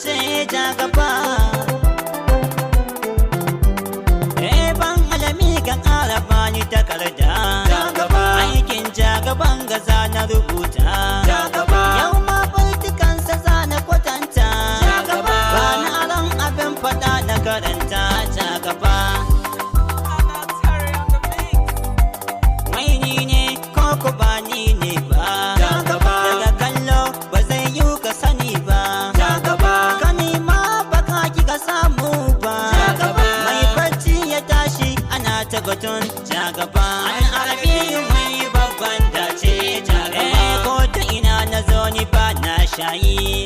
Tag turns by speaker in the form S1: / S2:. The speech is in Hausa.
S1: ce jagaba. Ban alami kan ƙara bani takarda. Aikin jagaban gaza na rubuta.